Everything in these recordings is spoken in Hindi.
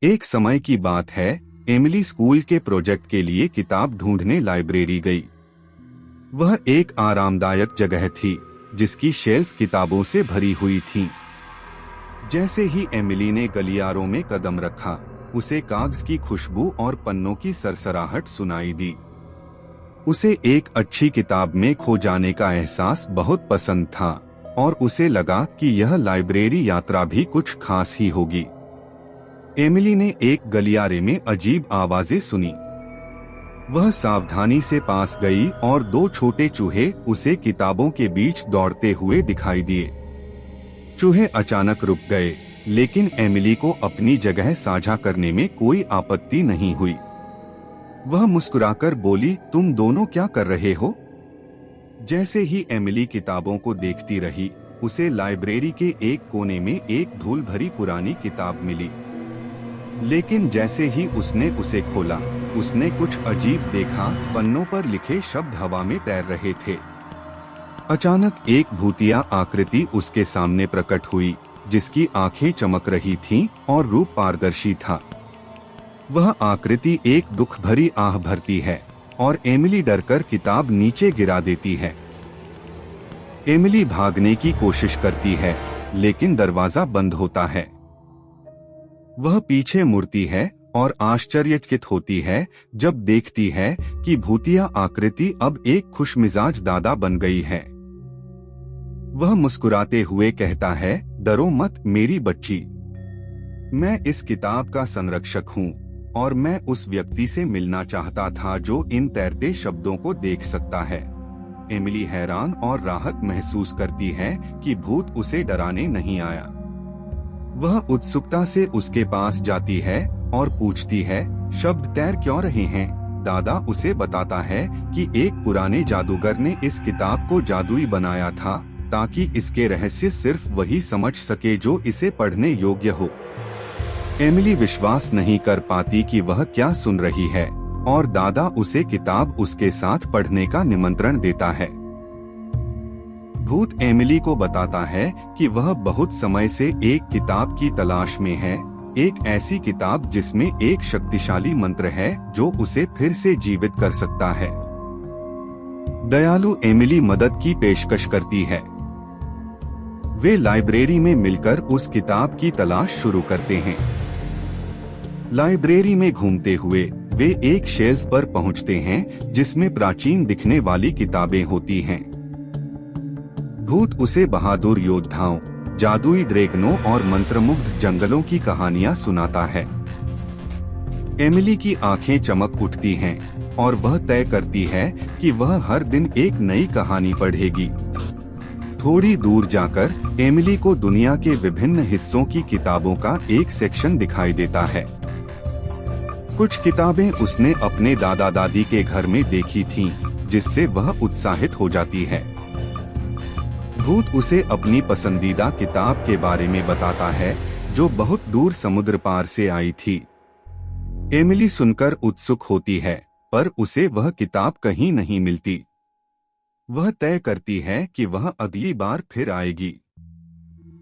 एक समय की बात है, एमिली स्कूल के प्रोजेक्ट के लिए किताब ढूंढने लाइब्रेरी गई। वह एक आरामदायक जगह थी जिसकी शेल्फ किताबों से भरी हुई थी। जैसे ही एमिली ने गलियारों में कदम रखा, उसे कागज की खुशबू और पन्नों की सरसराहट सुनाई दी। उसे एक अच्छी किताब में खो जाने का एहसास बहुत पसंद था और उसे लगा कि यह लाइब्रेरी यात्रा भी कुछ खास ही होगी। एमिली ने एक गलियारे में अजीब आवाजें सुनी। वह सावधानी से पास गई और दो छोटे चूहे उसे किताबों के बीच दौड़ते हुए दिखाई दिए। चूहे अचानक रुक गए, लेकिन एमिली को अपनी जगह साझा करने में कोई आपत्ति नहीं हुई। वह मुस्कुराकर बोली, तुम दोनों क्या कर रहे हो? जैसे ही एमिली किताबों को देखती रही, उसे लाइब्रेरी के एक कोने में एक धूल भरी पुरानी किताब मिली। लेकिन जैसे ही उसने उसे खोला, उसने कुछ अजीब देखा। पन्नों पर लिखे शब्द हवा में तैर रहे थे। अचानक एक भूतिया आकृति उसके सामने प्रकट हुई, जिसकी आंखें चमक रही थीं और रूप पारदर्शी था। वह आकृति एक दुख भरी आह भरती है और एमिली डरकर किताब नीचे गिरा देती है। एमिली भागने की कोशिश करती है, लेकिन दरवाजा बंद होता है। वह पीछे मुड़ती है और आश्चर्यचकित होती है जब देखती है कि भूतिया आकृति अब एक खुशमिजाज दादा बन गई है। वह मुस्कुराते हुए कहता है, डरो मत मेरी बच्ची, मैं इस किताब का संरक्षक हूँ और मैं उस व्यक्ति से मिलना चाहता था जो इन तैरते शब्दों को देख सकता है। एमिली हैरान और राहत महसूस करती है कि भूत उसे डराने नहीं आया। वह उत्सुकता से उसके पास जाती है और पूछती है, शब्द तैर क्यों रहे हैं? दादा उसे बताता है कि एक पुराने जादूगर ने इस किताब को जादुई बनाया था ताकि इसके रहस्य सिर्फ वही समझ सके जो इसे पढ़ने योग्य हो। एमिली विश्वास नहीं कर पाती कि वह क्या सुन रही है और दादा उसे किताब उसके साथ पढ़ने का निमंत्रण देता है। भूत एमिली को बताता है कि वह बहुत समय से एक किताब की तलाश में है, एक ऐसी किताब जिसमें एक शक्तिशाली मंत्र है जो उसे फिर से जीवित कर सकता है। दयालु एमिली मदद की पेशकश करती है। वे लाइब्रेरी में मिलकर उस किताब की तलाश शुरू करते हैं। लाइब्रेरी में घूमते हुए वे एक शेल्फ पर पहुंचते हैं जिसमें प्राचीन दिखने वाली किताबें होती हैं। भूत उसे बहादुर योद्धाओं, जादुई ड्रैगनों और मंत्रमुग्ध जंगलों की कहानियां सुनाता है। एमिली की आंखें चमक उठती हैं और वह तय करती है कि वह हर दिन एक नई कहानी पढ़ेगी। थोड़ी दूर जाकर एमिली को दुनिया के विभिन्न हिस्सों की किताबों का एक सेक्शन दिखाई देता है। कुछ किताबें उसने अपने दादा दादी के घर में देखी थीं, जिससे वह उत्साहित हो जाती है। भूत उसे अपनी पसंदीदा किताब के बारे में बताता है जो बहुत दूर समुद्र पार से आई थी। एमिली सुनकर उत्सुक होती है, पर उसे वह किताब कहीं नहीं मिलती। वह तय करती है कि वह अगली बार फिर आएगी।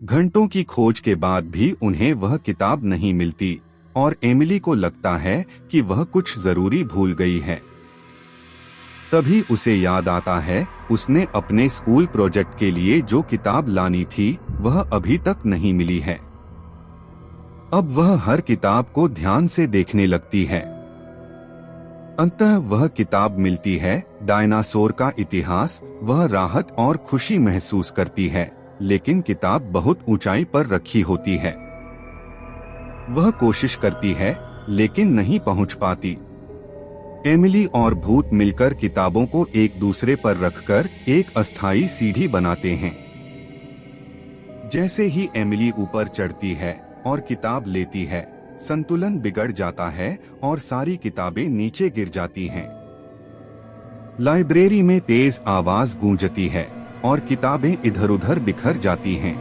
घंटों की खोज के बाद भी उन्हें वह किताब नहीं मिलती और एमिली को लगता है कि वह कुछ जरूरी भूल गई है। तभी उसे याद आता है, उसने अपने स्कूल प्रोजेक्ट के लिए जो किताब लानी थी वह अभी तक नहीं मिली है। अब वह हर किताब को ध्यान से देखने लगती है। अंततः वह किताब मिलती है, डायनासोर का इतिहास। वह राहत और खुशी महसूस करती है, लेकिन किताब बहुत ऊंचाई पर रखी होती है। वह कोशिश करती है, लेकिन नहीं पहुंच पाती। एमिली और भूत मिलकर किताबों को एक दूसरे पर रखकर एक अस्थायी सीढ़ी बनाते हैं। जैसे ही एमिली ऊपर चढ़ती है और किताब लेती है, संतुलन बिगड़ जाता है और सारी किताबें नीचे गिर जाती हैं। लाइब्रेरी में तेज आवाज गूंजती है और किताबें इधर-उधर बिखर जाती हैं।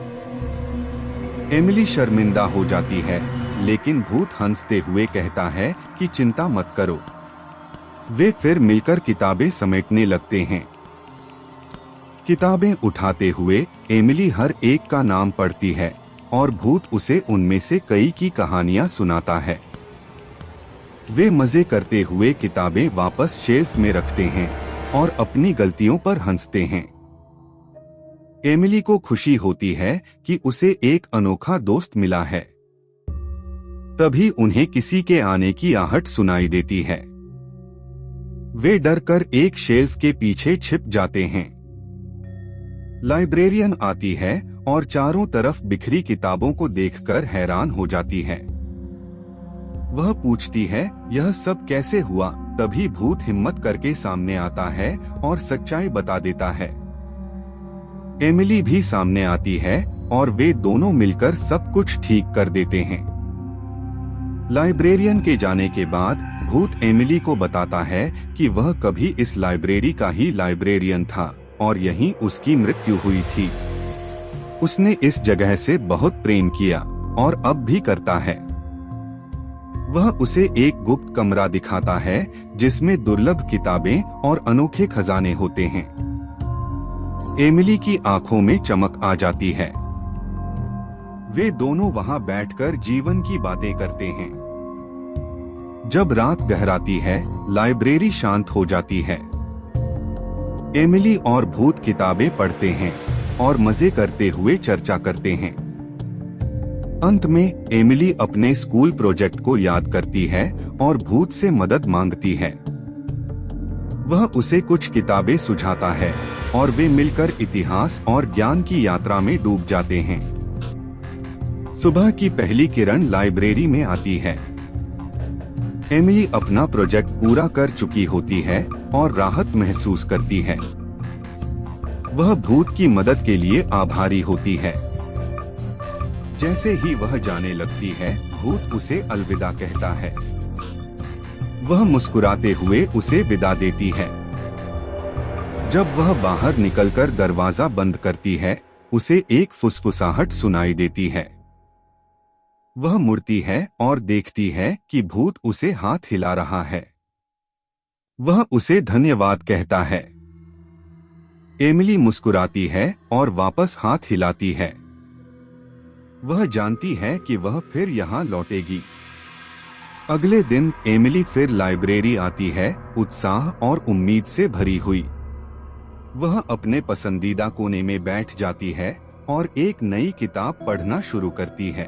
एमिली शर्मिंदा हो जाती है, लेकिन भूत हंसते हुए कहता है कि चिंता मत करो। वे फिर मिलकर किताबें समेटने लगते हैं। किताबें उठाते हुए एमिली हर एक का नाम पढ़ती है, और भूत उसे उनमें से कई की कहानियां सुनाता है। वे मजे करते हुए किताबें वापस शेल्फ में रखते हैं और अपनी गलतियों पर हंसते हैं। एमिली को खुशी होती है कि उसे एक अनोखा दोस्त मिला है। तभी उन्हें किसी के आने की आहट सुनाई देती है। वे डरकर एक शेल्फ के पीछे छिप जाते हैं। लाइब्रेरियन आती है और चारों तरफ बिखरी किताबों को देखकर हैरान हो जाती है। वह पूछती है, यह सब कैसे हुआ? तभी भूत हिम्मत करके सामने आता है और सच्चाई बता देता है। एमिली भी सामने आती है और वे दोनों मिलकर सब कुछ ठीक कर देते हैं। लाइब्रेरियन के जाने के बाद भूत एमिली को बताता है कि वह कभी इस लाइब्रेरी का ही लाइब्रेरियन था और यहीं उसकी मृत्यु हुई थी। उसने इस जगह से बहुत प्रेम किया और अब भी करता है। वह उसे एक गुप्त कमरा दिखाता है जिसमें दुर्लभ किताबें और अनोखे खजाने होते हैं। एमिली की आंखों में चमक आ जाती है। वे दोनों वहां बैठकर जीवन की बातें करते हैं। जब रात गहराती है, लाइब्रेरी शांत हो जाती है। एमिली और भूत किताबें पढ़ते हैं और मजे करते हुए चर्चा करते हैं। अंत में एमिली अपने स्कूल प्रोजेक्ट को याद करती है और भूत से मदद मांगती है। वह उसे कुछ किताबें सुझाता है और वे मिलकर इतिहास और ज्ञान की यात्रा में डूब जाते हैं। सुबह की पहली किरण लाइब्रेरी में आती है। एमिली अपना प्रोजेक्ट पूरा कर चुकी होती है और राहत महसूस करती है। वह भूत की मदद के लिए आभारी होती है। जैसे ही वह जाने लगती है, भूत उसे अलविदा कहता है। वह मुस्कुराते हुए उसे विदा देती है। जब वह बाहर निकलकर दरवाजा बंद करती है, उसे एक फुसफुसाहट सुनाई देती है। वह मुड़ती है और देखती है कि भूत उसे हाथ हिला रहा है। वह उसे धन्यवाद कहता है। एमिली मुस्कुराती है और वापस हाथ हिलाती है। वह जानती है कि वह फिर यहाँ लौटेगी। अगले दिन एमिली फिर लाइब्रेरी आती है, उत्साह और उम्मीद से भरी हुई। वह अपने पसंदीदा कोने में बैठ जाती है और एक नई किताब पढ़ना शुरू करती है।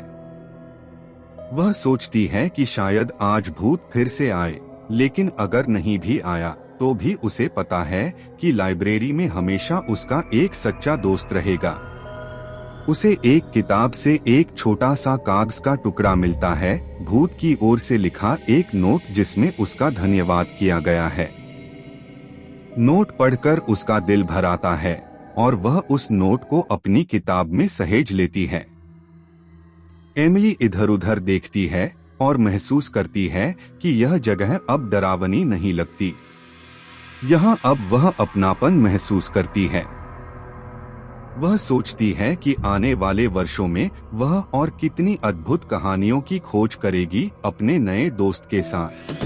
वह सोचती है कि शायद आज भूत फिर से आए, लेकिन अगर नहीं भी आया तो भी उसे पता है कि लाइब्रेरी में हमेशा उसका एक सच्चा दोस्त रहेगा। उसे एक किताब से एक छोटा सा कागज का टुकड़ा मिलता है, भूत की ओर से लिखा एक नोट जिसमें उसका धन्यवाद किया गया है। नोट पढ़कर उसका दिल भर आता है और वह उस नोट को अपनी किताब में सहेज लेती है। एमिली इधर उधर देखती है और महसूस करती है कि यह जगह अब डरावनी नहीं लगती। यहाँ अब वह अपनापन महसूस करती है। वह सोचती है कि आने वाले वर्षों में वह और कितनी अद्भुत कहानियों की खोज करेगी अपने नए दोस्त के साथ।